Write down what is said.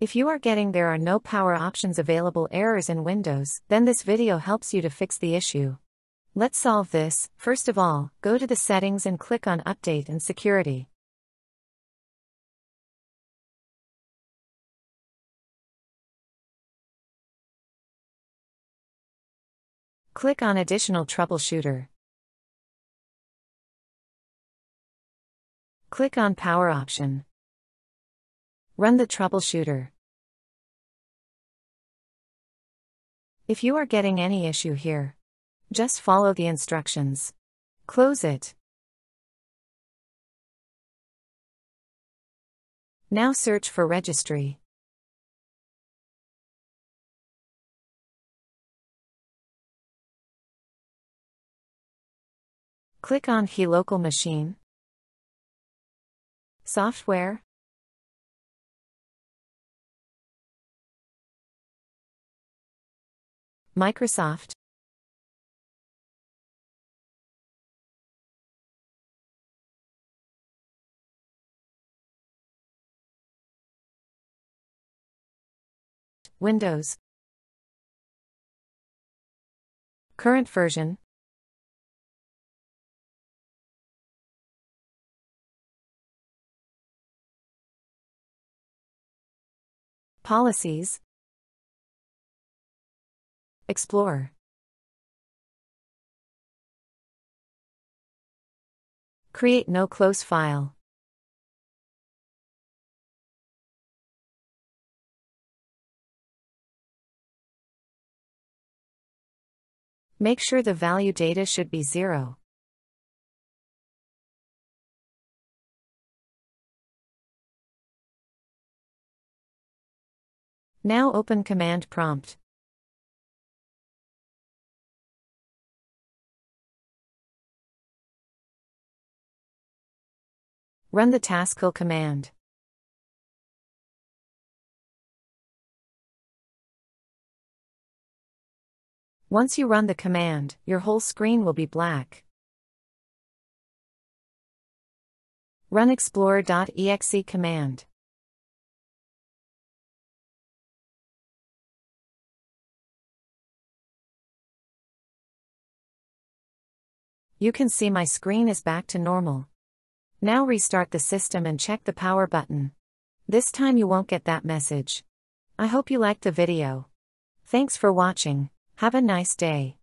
If you are getting there are no power options available errors in Windows, then this video helps you to fix the issue. Let's solve this. First of all, go to the settings and click on Update and Security. Click on Additional Troubleshooter. Click on Power option. Run the troubleshooter. If you are getting any issue here, just follow the instructions. Close it. Now search for Registry. Click on Key Local Machine. Software. Microsoft. Windows. Current version. Policies. Explorer. Create no close file. Make sure the value data should be 0. Now open Command Prompt. Run the taskkill command. Once you run the command, your whole screen will be black. Run explorer.exe command. You can see my screen is back to normal. Now restart the system and check the power button. This time you won't get that message. I hope you liked the video. Thanks for watching. Have a nice day.